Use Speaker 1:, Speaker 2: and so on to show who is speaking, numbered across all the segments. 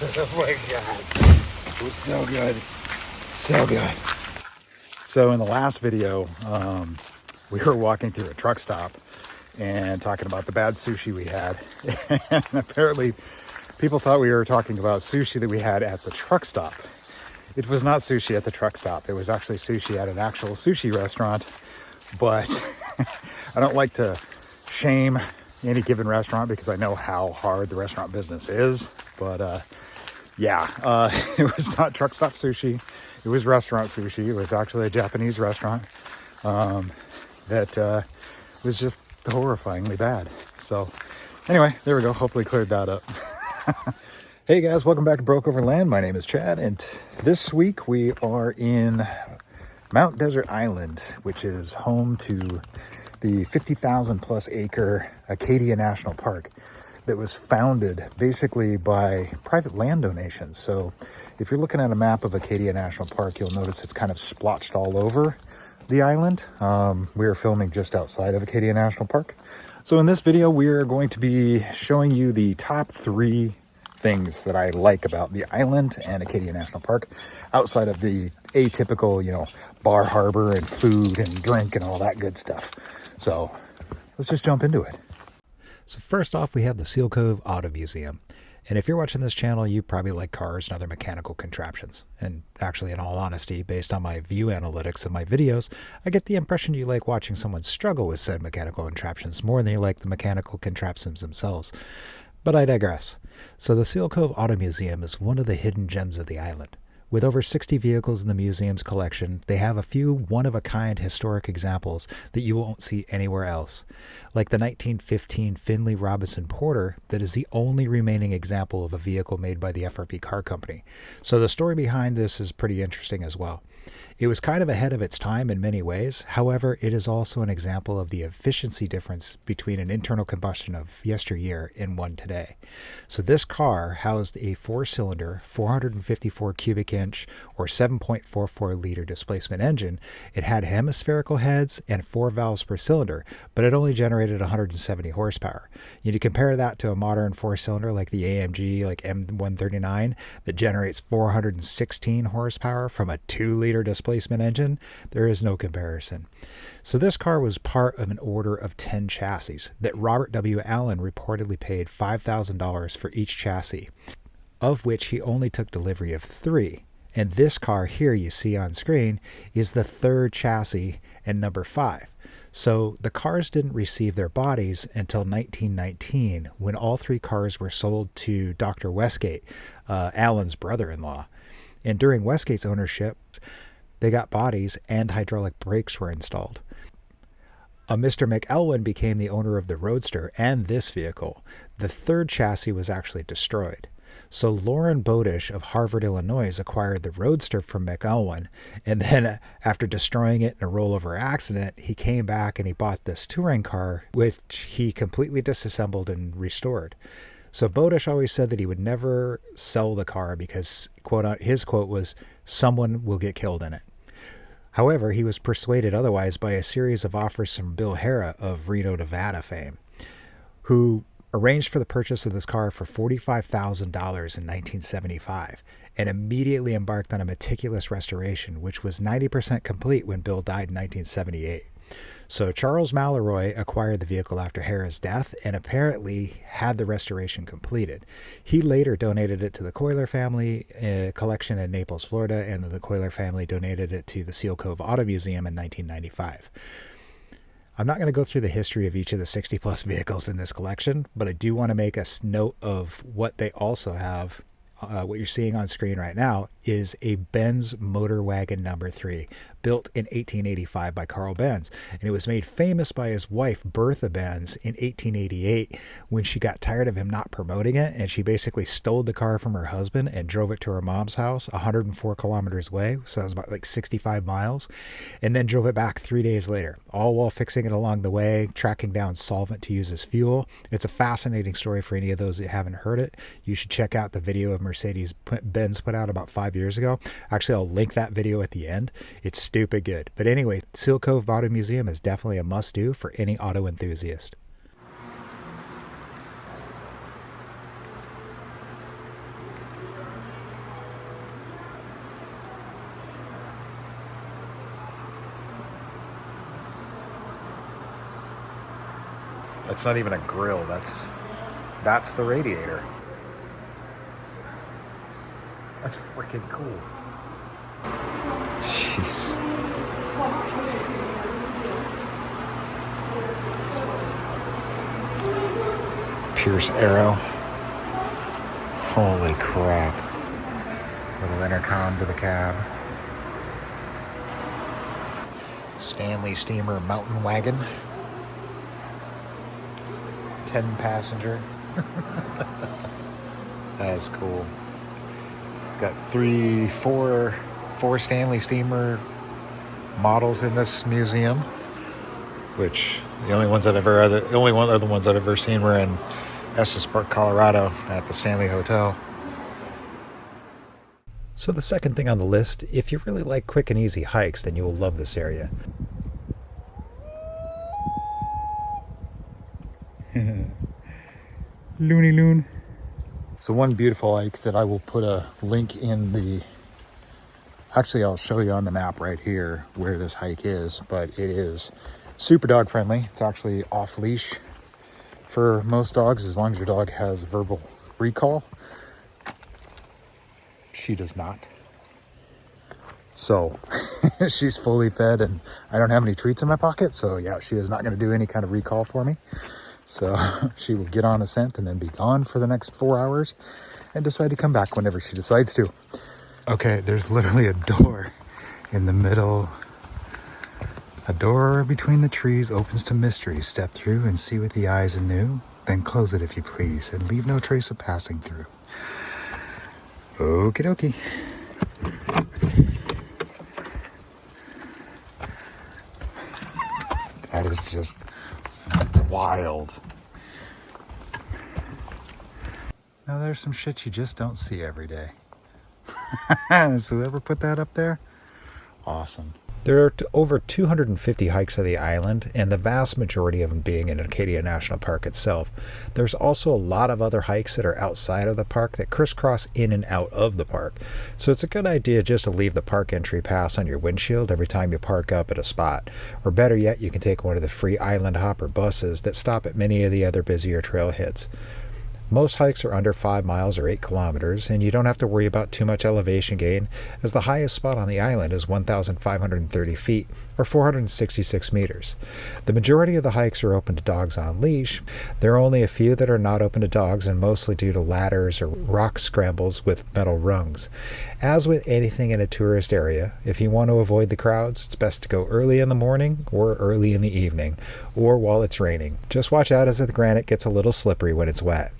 Speaker 1: Oh my god. It was so good. So good. So in the last video, we were walking through a truck stop and talking about the bad sushi we had. And apparently people thought we were talking about sushi that we had at the truck stop. It was not sushi at the truck stop. It was actually sushi at an actual sushi restaurant. But I don't like to shame any given restaurant because I know how hard the restaurant business is. But it was not truck stop sushi. It was restaurant sushi. It was actually a Japanese restaurant that was just horrifyingly bad. So anyway, there we go. Hopefully cleared that up. Hey guys, welcome back to OverLand. My name is Chad, and this week we are in Mount Desert Island, which is home to the 50,000 plus acre Acadia National Park that was founded basically by private land donations. So if you're looking at a map of Acadia National Park, you'll notice it's kind of splotched all over the island. We are filming just outside of Acadia National Park. So in this video, we are going to be showing you the top 3 things that I like about the island and Acadia National Park outside of the atypical, bar harbor and food and drink and all that good stuff. So let's just jump into it. So first off, we have the Seal Cove Auto Museum. And if you're watching this channel, you probably like cars and other mechanical contraptions. And actually, in all honesty, based on my view analytics of my videos, I get the impression you like watching someone struggle with said mechanical contraptions more than you like the mechanical contraptions themselves. But I digress. So the Seal Cove Auto Museum is one of the hidden gems of the island. With over 60 vehicles in the museum's collection, they have a few one-of-a-kind historic examples that you won't see anywhere else, like the 1915 Finley Robinson Porter that is the only remaining example of a vehicle made by the FRP car company. So the story behind this is pretty interesting as well. It was kind of ahead of its time in many ways. However, it is also an example of the efficiency difference between an internal combustion of yesteryear and one today. So this car housed a 4-cylinder, 454 cubic inch or 7.44 liter displacement engine. It had hemispherical heads and 4 valves per cylinder, but it only generated 170 horsepower. You compare that to a modern 4-cylinder like the AMG, like M139, that generates 416 horsepower from a 2-liter displacement engine. There is no comparison. So this car was part of an order of 10 chassis that Robert W. Allen reportedly paid $5,000 for each chassis, of which he only took delivery of 3. And this car here you see on screen is the 3rd chassis and number 5. So the cars didn't receive their bodies until 1919, when all 3 cars were sold to Dr. Westgate, Allen's brother-in-law. And during Westgate's ownership, they got bodies and hydraulic brakes were installed. A Mr. McElwain became the owner of the Roadster and this vehicle. The 3rd chassis was actually destroyed. So Loren Bodish of Harvard, Illinois acquired the Roadster from McElwain, and then after destroying it in a rollover accident, he came back and he bought this touring car, which he completely disassembled and restored. So Bodish always said that he would never sell the car because, his quote was, "Someone will get killed in it." However, he was persuaded otherwise by a series of offers from Bill Harrah of Reno, Nevada fame, who arranged for the purchase of this car for $45,000 in 1975 and immediately embarked on a meticulous restoration, which was 90% complete when Bill died in 1978. So Charles Mallory acquired the vehicle after Harrah's death and apparently had the restoration completed. He later donated it to the Coiler family collection in Naples, Florida, and the Coiler family donated it to the Seal Cove Auto Museum in 1995. I'm not going to go through the history of each of the 60 plus vehicles in this collection, but I do want to make a note of what they also have. What you're seeing on screen right now is a Benz Motor Wagon number 3, built in 1885 by Carl Benz, and it was made famous by his wife Bertha Benz in 1888 when she got tired of him not promoting it, and she basically stole the car from her husband and drove it to her mom's house 104 kilometers away, so that was about like 65 miles, and then drove it back 3 days later, all while fixing it along the way, tracking down solvent to use as fuel. It's a fascinating story for any of those that haven't heard it. You should check out the video of Mercedes-Benz put out about 5 years ago. Actually, I'll link that video at the end. It's stupid good. But anyway, Seal Cove Auto Museum is definitely a must-do for any auto enthusiast. That's not even a grill. That's the radiator. That's freaking cool. Jeez. Pierce Arrow. Holy crap. Little intercom to the cab. Stanley Steamer Mountain Wagon. 10 passenger. That is cool. It's got four Stanley Steamer models in this museum, which the only other ones I've ever seen were in Estes Park, Colorado, at the Stanley Hotel. So the second thing on the list, if you really like quick and easy hikes, then you will love this area. Looney Loon. So one beautiful hike that I will put a link in the... Actually, I'll show you on the map right here where this hike is, but it is super dog friendly. It's actually off leash for most dogs, as long as your dog has verbal recall. She does not. So she's fully fed and I don't have any treats in my pocket. So yeah, she is not going to do any kind of recall for me. So she will get on a scent and then be gone for the next 4 hours and decide to come back whenever she decides to. Okay, there's literally a door in the middle. A door between the trees opens to mystery. Step through and see with the eyes anew. Then close it if you please and leave no trace of passing through. Okie dokie. That is just wild. Now there's some shit you just don't see every day. So whoever put that up there, awesome. There are over 250 hikes of the island, and the vast majority of them being in Acadia National Park itself. There's also a lot of other hikes that are outside of the park that crisscross in and out of the park. So it's a good idea just to leave the park entry pass on your windshield every time you park up at a spot. Or better yet, you can take one of the free Island Hopper buses that stop at many of the other busier trailheads. Most hikes are under 5 miles or 8 kilometers, and you don't have to worry about too much elevation gain, as the highest spot on the island is 1,530 feet, or 466 meters. The majority of the hikes are open to dogs on leash. There are only a few that are not open to dogs, and mostly due to ladders or rock scrambles with metal rungs. As with anything in a tourist area, if you want to avoid the crowds, it's best to go early in the morning or early in the evening, or while it's raining. Just watch out as the granite gets a little slippery when it's wet.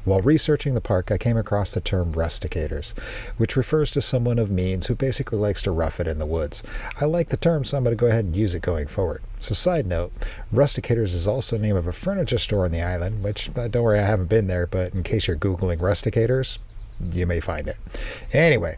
Speaker 1: While researching the park, I came across the term rusticators, which refers to someone of means who basically likes to rough it in the woods. I like the term, so I'm going to go ahead and use it going forward. So side note, Rusticators is also the name of a furniture store on the island, which, don't worry, I haven't been there, but in case you're Googling Rusticators, you may find it. Anyway,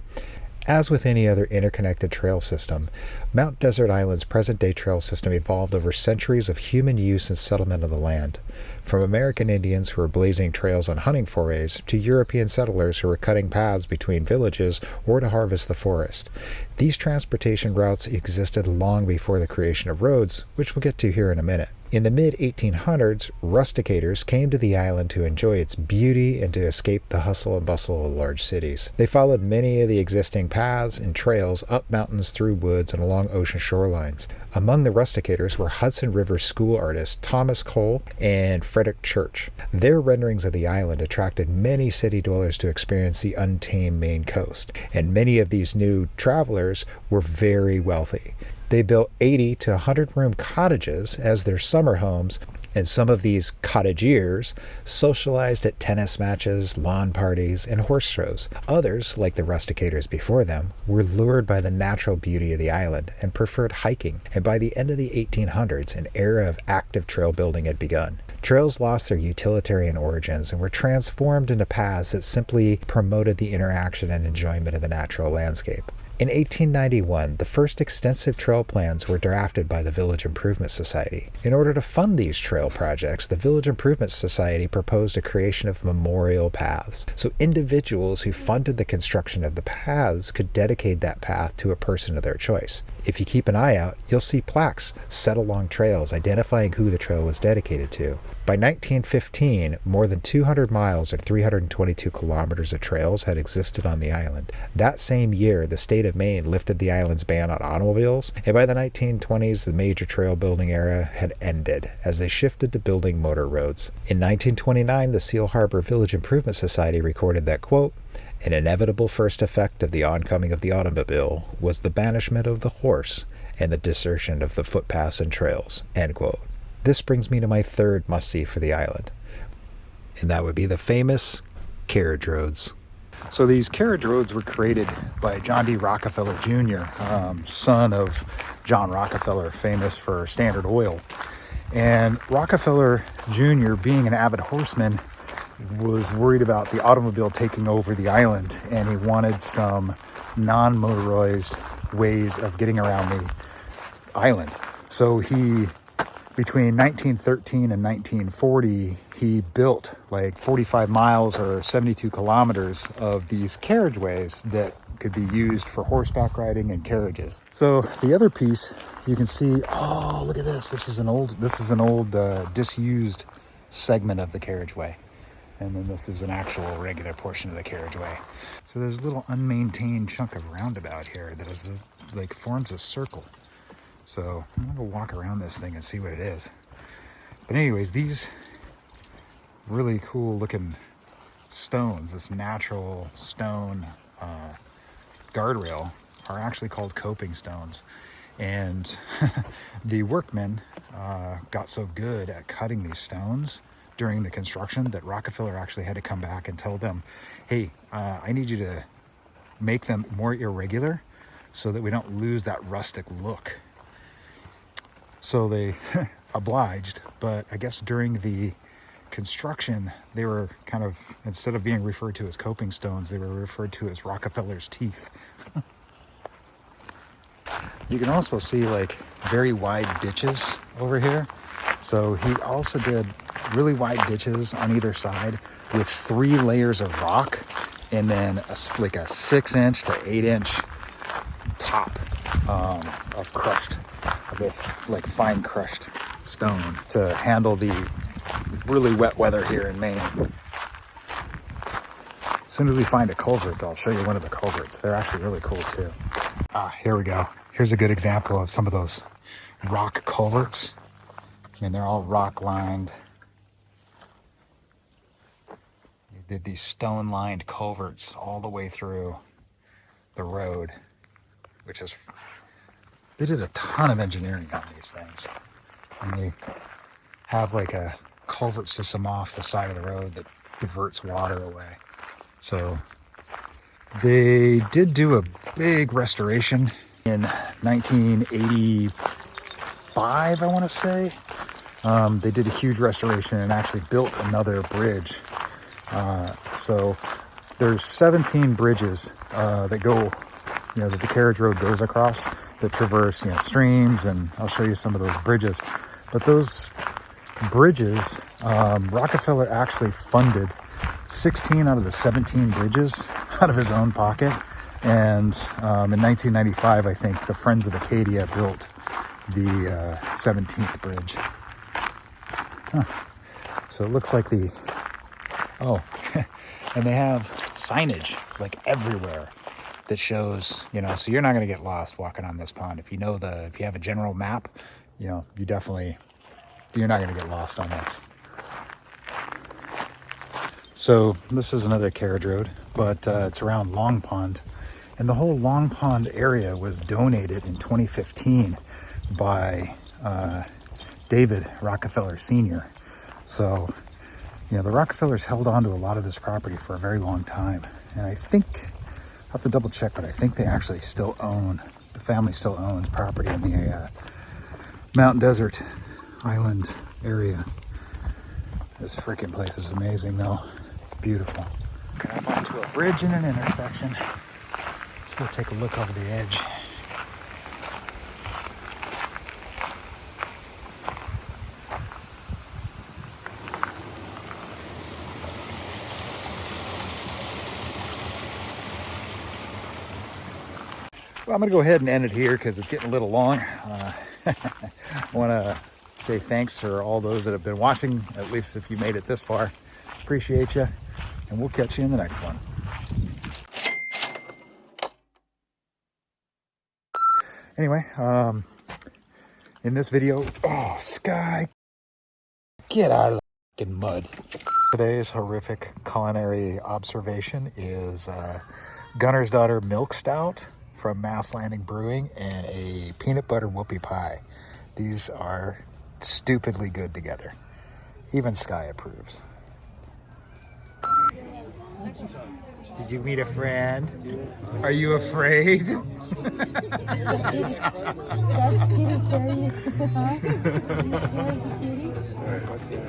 Speaker 1: as with any other interconnected trail system, Mount Desert Island's present-day trail system evolved over centuries of human use and settlement of the land. From American Indians who were blazing trails on hunting forays to European settlers who were cutting paths between villages or to harvest the forest. These transportation routes existed long before the creation of roads, which we'll get to here in a minute. In the mid-1800s, rusticators came to the island to enjoy its beauty and to escape the hustle and bustle of large cities. They followed many of the existing paths and trails up mountains, through woods, and along ocean shorelines. Among the rusticators were Hudson River school artists Thomas Cole and Frederick Church. Their renderings of the island attracted many city dwellers to experience the untamed Maine coast, and many of these new travelers were very wealthy. They built 80 to 100-room cottages as their summer homes, and some of these cottagiers socialized at tennis matches, lawn parties, and horse shows. Others, like the rusticators before them, were lured by the natural beauty of the island and preferred hiking, and by the end of the 1800s, an era of active trail building had begun. Trails lost their utilitarian origins and were transformed into paths that simply promoted the interaction and enjoyment of the natural landscape. In 1891, the first extensive trail plans were drafted by the Village Improvement Society. In order to fund these trail projects, the Village Improvement Society proposed a creation of memorial paths. So individuals who funded the construction of the paths could dedicate that path to a person of their choice.
Speaker 2: If you keep an eye out, you'll see plaques set along trails identifying who the trail was dedicated to. By 1915, more than 200 miles or 322 kilometers of trails had existed on the island. That same year, the state of Maine lifted the island's ban on automobiles, and by the 1920s, the major trail building era had ended as they shifted to building motor roads. In 1929, the Seal Harbor Village Improvement Society recorded that, quote, "An inevitable first effect of the oncoming of the automobile was the banishment of the horse and the desertion of the footpaths and trails," end quote. This brings me to my third must-see for the island, and that would be the famous Carriage Roads.
Speaker 1: So these carriage roads were created by John D. Rockefeller Jr., son of John Rockefeller, famous for Standard Oil. And Rockefeller Jr., being an avid horseman, was worried about the automobile taking over the island, and he wanted some non-motorized ways of getting around the island. So he, between 1913 and 1940, he built like 45 miles or 72 kilometers of these carriageways that could be used for horseback riding and carriages. So the other piece you can see, oh, look at this. This is an old disused segment of the carriageway. And then this is an actual regular portion of the carriageway. So there's a little unmaintained chunk of roundabout here that is forms a circle. So I'm gonna go walk around this thing and see what it is. But anyways, these really cool looking stones, this natural stone guardrail, are actually called coping stones. And the workmen got so good at cutting these stones during the construction that Rockefeller actually had to come back and tell them, hey, I need you to make them more irregular so that we don't lose that rustic look. So they obliged, but I guess during the construction, they were kind of, instead of being referred to as coping stones, they were referred to as Rockefeller's teeth. You can also see like very wide ditches over here. So he also did really wide ditches on either side with 3 layers of rock and then a 6-inch to 8-inch top of crushed, this like fine crushed stone to handle the really wet weather here in Maine. As soon as we find a culvert, I'll show you one of the culverts. They're actually really cool too. Here we go. Here's a good example of some of those rock culverts. I mean, they're all rock lined. They did these stone lined culverts all the way through the road, which is, they did a ton of engineering on these things. And they have like a culvert system off the side of the road that diverts water away. So they did do a big restoration in 1985, I want to say. They did a huge restoration and actually built another bridge. So there's 17 bridges that go, that the carriage road goes across, that traverse, streams, and I'll show you some of those bridges. But those bridges, Rockefeller actually funded 16 out of the 17 bridges out of his own pocket. And in 1995, I think the Friends of Acadia built the 17th bridge. So it looks like and they have signage like everywhere that shows, so you're not going to get lost walking on this pond. If you have a general map, you're not going to get lost on this. So this is another carriage road, but it's around Long Pond. And the whole Long Pond area was donated in 2015 by David Rockefeller Sr. So, the Rockefellers held on to a lot of this property for a very long time. And I think, I'll have to double check, but I think they actually the family still owns property in the Mountain Desert Island area. This freaking place is amazing though. It's beautiful. Coming up onto a bridge in an intersection. Let's go take a look over the edge. Well, I'm going to go ahead and end it here because it's getting a little long. I want to say thanks for all those that have been watching, at least if you made it this far. Appreciate you, and we'll catch you in the next one. Anyway, in this video, oh, Sky, get out of the fucking mud. Today's horrific culinary observation is Gunner's Daughter Milk Stout from Mass Landing Brewing and a peanut butter whoopie pie. These are stupidly good together. Even Sky approves. Did you meet a friend? Are you afraid?
Speaker 3: That's kitty, Carrie. You scared the kitty?